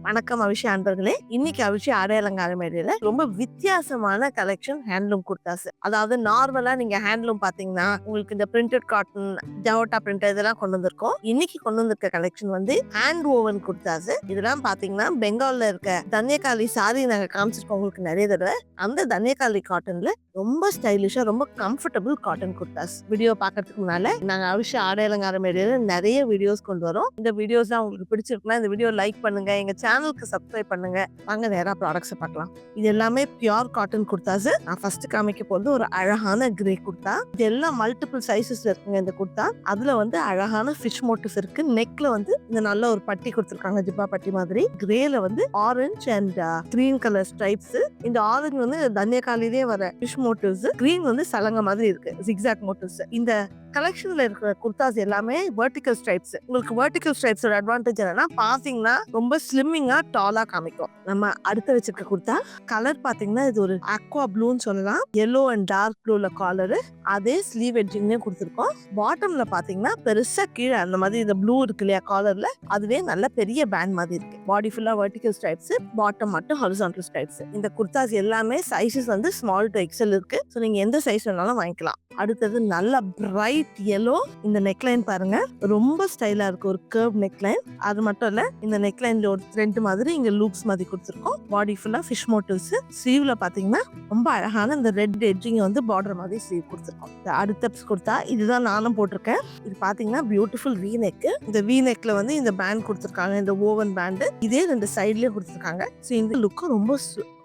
வணக்கம் அவிஷா அன்பர்களே. இன்னைக்கு அவிஷா ஆடை அலங்கார மேடையில ரொம்ப வித்தியாசமான கலெக்ஷன் ஹேண்ட்லூம் குர்தாஸ். அதாவது நார்மலா நீங்க ஹேண்ட்லூம் பாத்தீங்கன்னா உங்களுக்கு இந்த பிரிண்டட் காட்டன், ஜவோட்டா பிரிண்ட் இதெல்லாம் கொண்டு வந்திருக்கோம். இன்னைக்கு கொண்டு வந்திருக்க கலெக்ஷன் வந்து ஹேண்ட் ஓவன் குர்தாஸ். இதெல்லாம் பாத்தீங்கன்னா பெங்கால்ல இருக்க தன்யகாலி சாரி நாங்க காமிச்சிருக்கோம் உங்களுக்கு நிறைய தடவை. அந்த தன்யகாலி காட்டன்ல ரொம்ப ஸ்டைலிஷா ரொம்ப கம்ஃபர்டபுள் காட்டன் குர்தாஸ். வீடியோ பாக்கிறதுக்கு முன்னால நாங்க அவிஷா ஆடை அலங்கார மேடையில நிறைய வீடியோஸ் கொண்டு வரோம். இந்த வீடியோஸ் தான் உங்களுக்கு பிடிச்சிருக்குன்னா இந்த வீடியோ லைக் பண்ணுங்க, எங்க சேனலுக்கு சப்ஸ்கிரைப் பண்ணுங்க. வாங்க நேரா ப்ராடக்ட்ஸ் பார்க்கலாம். இது எல்லாமே பியூர் காட்டன் குர்தாஸ். நான் ஃபர்ஸ்ட் காமிக்க போறது ஒரு அழகான கிரே குர்தா. இது எல்லாம் மல்டிபிள் சைசஸ்ல இருக்குங்க இந்த குர்தா. அதுல வந்து அழகான ஃபிஷ் மோட்டிவ்ஸ் இருக்கு. நெக்ல வந்து இந்த நல்ல ஒரு பட்டி கொடுத்திருக்காங்க, ஜிப்பா பட்டி மாதிரி. கிரேல வந்து orange and green colour stripes. இந்த ஆரஞ்சு வந்து தன்யகாலிலே வர ஃபிஷ் மோட்டிவ்ஸ், கிரீன் வந்து சலங்க மாதிரி இருக்கு, ஜிக்ஸாக் மோட்டிவ்ஸ். இந்த கலெக்ஷன்ல இருக்கிற குர்தாஸ் எல்லாமே வெர்டிகல் ஸ்ட்ரைப்ஸ். உங்களுக்கு வெர்டிகல் ஸ்ட்ரைப்ஸோட அட்வான்டேஜ் என்னன்னா பாத்தீங்கன்னா ரொம்ப ஸ்லிம்மிங்கா டாலா காமிக்கும். நம்ம அடுத்து வச்சிருக்க குர்தா கலர் பாத்தீங்கன்னா இது ஒரு அக்வா ப்ளூன்னு சொல்லலாம். yellow அண்ட் டார்க் ப்ளூல காலர், அதே ஸ்லீவ் எட்ஜிங்னே கொடுத்துருக்கோம். பாட்டம்ல பாத்தீங்கன்னா பெருசா கீழே அந்த மாதிரி இந்த ப்ளூ இருக்கு இல்லையா காலர்ல, அதுவே நல்ல பெரிய பேண்ட் மாதிரி இருக்கு. பாடி ஃபுல்லா வெர்டிகல் ஸ்ட்ரைப்ஸ், பாட்டம் மட்டும் ஹாரிசான்டல் ஸ்ட்ரைப்ஸ். இந்த குர்தாஸ் எல்லாமே சைஸஸ் வந்து ஸ்மால் டு எக்ஸல் இருக்கு. ஸோ நீங்க எந்த சைஸ் வேணாலும் வாங்கிக்கலாம். அடுத்தது நல்ல பிரைட் yellow. இந்த நெக்லைன் பாருங்க ரொம்ப ஸ்டைலா இருக்கு, ஒரு கர்வ் நெக்லைன். அது மட்டும் இல்ல இந்த நெக்லைன்ல ஒரு த்ரெட் மாதிரி இங்க லூப்ஸ் மாதிரி கொடுத்துருக்கோம். பாடி ஃபுல்லா ஃபிஷ் மோட்டிவ்ஸ். ஸ்லீவ்ல பாத்தீங்கன்னா ரொம்ப அழகான இந்த ரெட் எட்ஜிங் வந்து பார்டர் மாதிரி ஸ்லீவ் கொடுத்துருக்கோம். அடுத்த குர்தா இதுதான் நானும் போட்டிருக்கேன். இது பாத்தீங்கன்னா பியூட்டிஃபுல் வி நெக். இந்த வி நெக்ல வந்து இந்த பேண்ட் கொடுத்துருக்காங்க, இந்த ஓவன் பேண்ட். இதே ரெண்டு சைட்லயே கொடுத்துருக்காங்க. ஸோ இந்த லுக்கு ரொம்ப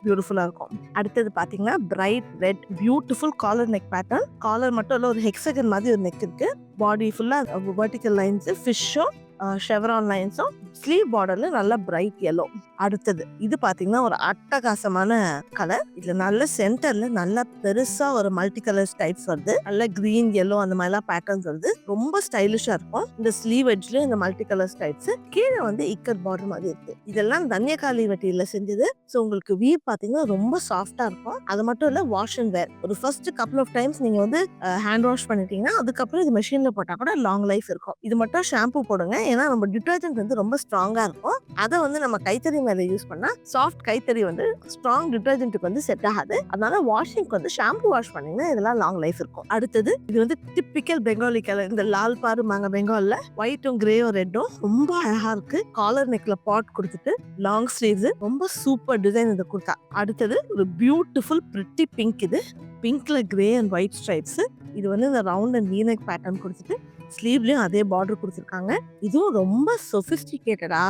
பியூட்டிஃபுல்லா இருக்கும். அடுத்தது பாத்தீங்கன்னா bright red beautiful collar neck pattern. Collar மட்டும் இல்ல ஒரு ஹெக்ஸகன் மாதிரி ஒரு நெக் இருக்கு. பாடி ஃபுல்லா வெர்டிகல் லைன்ஸ், ஃபிஷ்ஷும் ஷெவரான் லைன்ஸும், ஸ்லீவ் பார்டர்ல நல்ல பிரைட் yellow. அடுத்தது இது பாத்தீங்கன்னா ஒரு அட்டகாசமான கலர். இதுல நல்ல சென்டர்ல நல்ல பெருசா ஒரு மல்டி கலர் டைப்ஸ் வருது. நல்ல கிரீன் yellow அந்த மாதிரி எல்லாம் பேட்டர்ன்ஸ் வருது. ரொம்ப ஸ்டைலிஷா இருக்கும். இந்த ஸ்லீவ் எட்ஜ்ல இந்த மல்டி கலர் டைப்ஸ், கீழே வந்து இக்கட் பார்டர் மாதிரி இருக்கு. இதெல்லாம் தன்யகாலி வெட்டியில செஞ்சது. ஸோ உங்களுக்கு வீவ் பாத்தீங்கன்னா ரொம்ப சாஃப்டா இருக்கும். அது மட்டும் இல்ல வாஷ் அண்ட் வேர். ஒரு ஃபர்ஸ்ட் கப்புள் ஆஃப் டைம்ஸ் நீங்க வந்து ஹேண்ட் வாஷ் பண்ணிட்டீங்கன்னா அதுக்கப்புறம் இது மெஷின்ல போட்டா கூட லாங் லைஃப் இருக்கும். இது மட்டும் ஷாம்பு போடுங்க, ஏன்னா நம்ம டிட்டர்ஜென்ட் வந்து ரொம்ப ஸ்ட்ராங்கா இருக்கும். அதை வந்து நம்ம கைத்தறி மேல யூஸ் பண்ணா சாஃப்ட் கைத்தறி வந்து ஸ்ட்ராங் டிட்டர்ஜென்ட்டுக்கு வந்து செட் ஆகாது. அதனால வாஷிங்க்கு வந்து ஷாம்பு வாஷ் பண்ணீங்கன்னா இதெல்லாம் லாங் லைஃப் இருக்கும். அடுத்தது இது வந்து டிப்பிக்கல் பெங்காலி கலர். இந்த லால் பாருமாங்க பெங்கால்ல, ஒயிட்டும் கிரேயும் ரெட்டும் ரொம்ப அழகா இருக்கு. காலர் நெக்ல பாட் கொடுத்துட்டு லாங் ஸ்லீவ்ஸ், ரொம்ப சூப்பர் டிசைன் இந்த குர்தா. அடுத்தது ஒரு பியூட்டிஃபுல் பிரிட்டி பிங்க். இது பிங்க்ல கிரே அண்ட் ஒயிட் ஸ்ட்ரைப்ஸ். இது வந்து இந்த round and we neck pattern கொடுத்துட்டு ஸ்லீவ்லயும் அதே பார்டர் கொடுத்துருக்காங்க. இதுவும் ரொம்ப சொபிஸ்டிகேட்டடா,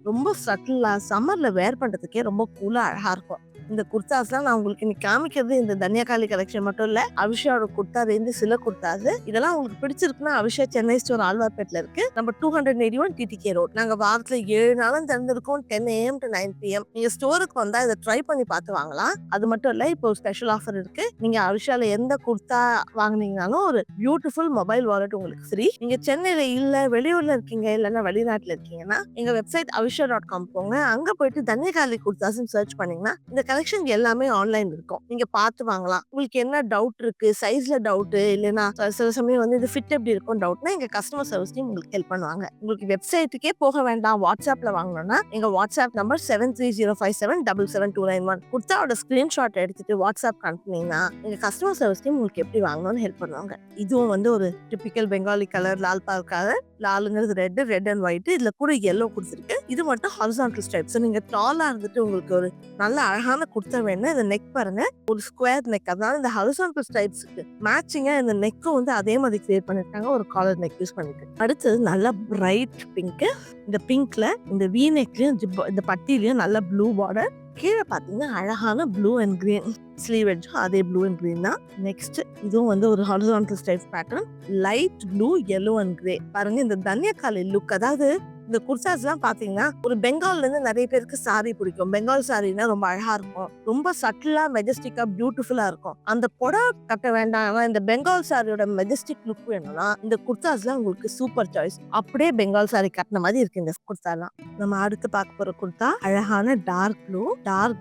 ரொம்ப சட்டிலா, சம்மர்ல வேர் பண்றதுக்கே ரொம்ப கூலா அழகா இருக்கும். இந்த குர்தாஸ்லாம் நான் உங்களுக்கு இன்னைக்கு காமிக்கிறது இந்த தன்யகாலி கலெக்ஷன் மட்டும் இல்ல, அவிஷாவோட குர்தா ரேஞ்சு சில குர்தாஸ். இதெல்லாம் உங்களுக்கு பிடிச்சிருக்குன்னா அவிஷா சென்னை ஸ்டோர் ஆழ்வார்பேட்ல இருக்கு. நம்ம 281 TTK ரோட். நாங்க வாரத்துல 7 நாளும் திறந்திருக்கோம், 10 AM to 9 PM. நீங்க ஸ்டோருக்கு வந்தா இதை ட்ரை பண்ணி பார்த்து வாங்கலாம். அது மட்டும் இல்ல இப்போ ஸ்பெஷல் ஆஃபர் இருக்கு. நீங்க அவிஷால எந்த குர்தா வாங்குனீங்கனாலும் ஒரு பியூட்டிஃபுல் மொபைல் வாலெட் உங்களுக்கு ஃப்ரீ. நீங்க சென்னையில இல்ல வெளியூர்ல இருக்கீங்க, இல்லைன்னா வெளிநாட்டுல இருக்கீங்கன்னா எங்க வெப்சைட் avisha.com போங்க. அங்க போயிட்டு தன்யகாலி குர்தாஸ் சர்ச் பண்ணீங்கன்னா இந்த கலெக்ஷன் எல்லாமே ஆன்லைன் இருக்கும். நீங்க பார்த்து வாங்கலாம். உங்களுக்கு என்ன டவுட் இருக்கு, சைஸ்ல டவுட் இல்லைன்னா சில சமயம் வந்து இது ஃபிட் எப்படி இருக்கும் டவுட்னா எங்க கஸ்டமர் சர்வீஸ் டீம் உங்களுக்கு ஹெல்ப் பண்ணுவாங்க. உங்களுக்கு வெப்சைட்டுக்கே போக வேண்டாம், வாட்ஸ்அப்ல வாங்கணும்னா எங்க வாட்ஸ்அப் நம்பர் 7305777291. குர்தாவோட ஸ்கிரீன்ஷாட் எடுத்துட்டு வாட்ஸ்அப் அனுப்புனீங்கன்னா எங்க கஸ்டமர் சர்வீஸ் டீம் உங்களுக்கு எப்படி வாங்கணும்னு ஹெல்ப் பண்ணுவாங்க. இதுவும் வந்து ஒரு டிபிக்கல் பெங்காலி கலர், லால் பால் கலர். லாலுங்கிறது ரெட், ரெட் அண்ட் ஒயிட். இதுல கூட yellow கொடுத்துருக்கு. இது மட்டும் ஹாரிசான்டல் ஸ்ட்ரைப்ஸ். நீங்க டாலா இருந்துட்டு உங்களுக்கு ஒரு நல்ல அழகான குர்தா வேணும். இந்த நெக் பாருங்க ஒரு ஸ்கொயர் நெக். அதனால இந்த ஹாரிசான்டல் ஸ்ட்ரைப்ஸ்க்கு மேட்சிங்கா இந்த நெக்கும் வந்து அதே மாதிரி கிரியேட் பண்ணிருக்காங்க, ஒரு காலர் நெக் யூஸ் பண்ணிட்டு. அடுத்தது நல்ல பிரைட் பிங்க். இந்த பிங்க்ல இந்த வி நெக்லயும் இந்த பட்டிலையும் நல்ல ப்ளூ பார்டர். கீழே பாத்தீங்கன்னா அழகான ப்ளூ அண்ட் கிரீன் ஸ்லீவ் எட்ஜும் அதே ப்ளூ அண்ட் கிரீன் தான். நெக்ஸ்ட் இதுவும் வந்து ஒரு horizontal ஸ்டைப் pattern, light blue, yellow and grey. பாருங்க இந்த தன்யகாலி லுக். அதாவது இந்த குர்தாஸ் எல்லாம் பாத்தீங்கன்னா ஒரு பெங்கால்ல இருந்து நிறைய பேருக்கு சாரி பிடிக்கும். பெங்கால் சாரின்னா ரொம்ப அழகா இருக்கும், ரொம்ப சட்டிலா மெஜஸ்டிக்கா பியூட்டிஃபுல்லா இருக்கும். அந்த புடவை கட்ட வேண்டாம், ஆனா இந்த பெங்கால் சாரியோட மெஜஸ்டிக் லுக் வேணும்னா இந்த குர்தாஸ்லாம் உங்களுக்கு சூப்பர் சாய்ஸ். அப்படியே பெங்கால் சாரி கட்டின மாதிரி இருக்கு இந்த குர்தாலாம். நம்ம அடுத்து பார்க்க போற குர்தா அழகான டார்க்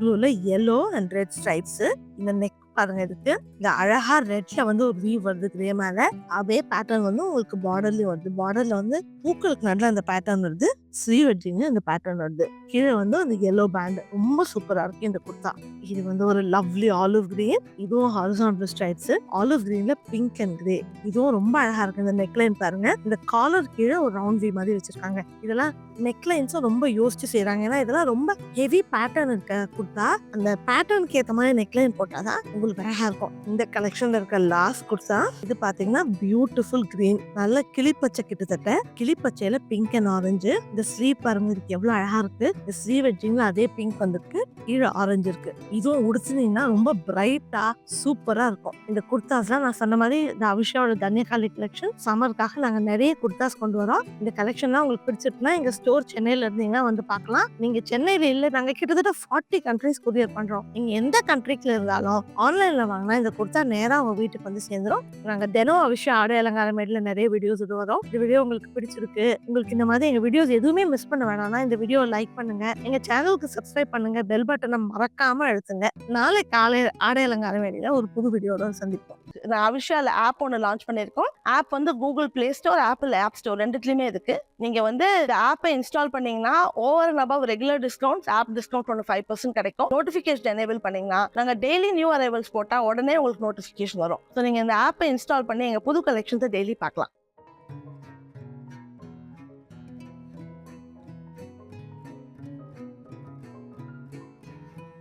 ப்ளூல yellow அண்ட் ரெட் ஸ்ட்ரைப்ஸ். இந்த நெக் பாருங்க, இதுக்கு இந்த அழகா ரெட்ல வந்து ஒரு வீவ் வருது கிரே மேல. அதே பேட்டர்ன் வந்து உங்களுக்கு பார்டர்லயும் வருது. பார்டர்ல வந்து பூக்களுக்கு நடுல அந்த பேட்டர்ன் வருது. ஸ்லீவ் வெட்டிங் இந்த பேட்டர்ன் வருது. கீழே வந்து அந்த yellow பேண்ட் ரொம்ப சூப்பரா இருக்கு இந்த குர்தா. இது வந்து ஒரு லவ்லி ஆலிவ் கிரீன். இதுவும் ஹாரிசான்டல் ஸ்ட்ரைப்ஸ். ஆலிவ் கிரீன்ல பிங்க் அண்ட் கிரே. இதுவும் ரொம்ப அழகா இருக்கு. இந்த நெக்லைன் பாருங்க. இந்த காலர் கீழே ஒரு ரவுண்ட் வி மாதிரி வச்சிருக்காங்க. இதெல்லாம் நெக்லைன்ஸும் ரொம்ப யோசிச்சு செய்றாங்க. ஏன்னா இதெல்லாம் ரொம்ப ஹெவி பேட்டர்ன் இருக்க குர்தா. அந்த பேட்டர்னுக்கு ஏத்த மாதிரி நெக்லைன் போட்டாதான் உங்களுக்கு அழகா இருக்கும். இந்த கலெக்ஷன்ல இருக்க லாஸ்ட் குர்தா இது பாத்தீங்கன்னா பியூட்டிஃபுல் கிரீன். நல்ல கிளிப்பச்சை, கிட்டத்தட்ட கிளிப்பச்சையில பிங்க் அண்ட் ஆரஞ்சு. இந்த ஸ்லீவ் பாருங்க, இதுக்கு எவ்வளவு அழகா இருக்கு. இந்த ஸ்லீவ் வெட்டிங்ல அதே பிங்க் வந்திருக்கு, கீழே ஆரஞ்சு இருக்கு. இதுவும் உடுத்துனீங்கன்னா ரொம்ப பிரைட்டா சூப்பரா இருக்கும். இந்த குர்தாஸ்லாம் நான் சொன்ன மாதிரி இந்த அவிஷாவோட தன்யகாலி கலெக்ஷன் சம்மருக்காக நாங்க நிறைய குர்தாஸ் கொண்டு வரோம். இந்த கலெக்ஷன்லாம் உங்களுக்கு பிடிச்சிருக்குன்னா எங்க ஸ்டோர் சென்னையில இருந்தீங்கன்னா வந்து பார்க்கலாம். நீங்க சென்னையில இல்ல, நாங்க கிட்டத்தட்ட 40 கண்ட்ரிஸ் கொரியர் பண்றோம். நீங்க எந்த கண்ட்ரிக்குல இருந்தாலும் ஆன்லைன்ல வாங்கினா இந்த குர்தா நேரா உங்க வீட்டுக்கு வந்து சேர்ந்துரும். நாங்க தினம் அவிஷா ஆடை அலங்காரமேட்ல நிறைய வீடியோஸ் வரோம். இந்த வீடியோ உங்களுக்கு பிடிச்சிருக்கு, உங்களுக்கு இந்த மாதிரி எங்க வீடியோஸ் எதுவுமே மிஸ் பண்ண வேணாம்னா இந்த வீடியோ லைக் பண்ணுங்க, எங்க சேனலுக்கு சப்ஸ்கிரைப் பண்ணுங்க, பெல் பட்டனை மறக்காம அழுத்துங்க. நாளை காலை ஆடை அலங்காரமேட்ல ஒரு புது வீடியோட சந்திப்போம். நான் அவிஷால ஆப் ஒன்று லான்ச் பண்ணியிருக்கோம். ஆப் வந்து Google Play Store, Apple App Store ரெண்டுத்துலயுமே இருக்கு. நீங்க வந்து இந்த ஆப்பை இன்ஸ்டால் பண்ணீங்கன்னா over and above regular discounts, app discount 25% கிடைக்கும். நோட்டிஃபிகேஷன் எனேபிள் பண்ணீங்கன்னா நாங்க டெய்லி நியூ அரைவல்ஸ் போட்டா உடனே உங்களுக்கு நோட்டிஃபிகேஷன் வரும். ஸோ நீங்க இந்த ஆப்பை இன்ஸ்டால் பண்ணி எங்க புது கலெக்ஷன்ஸை டெய்லி பார்க்கலாம்.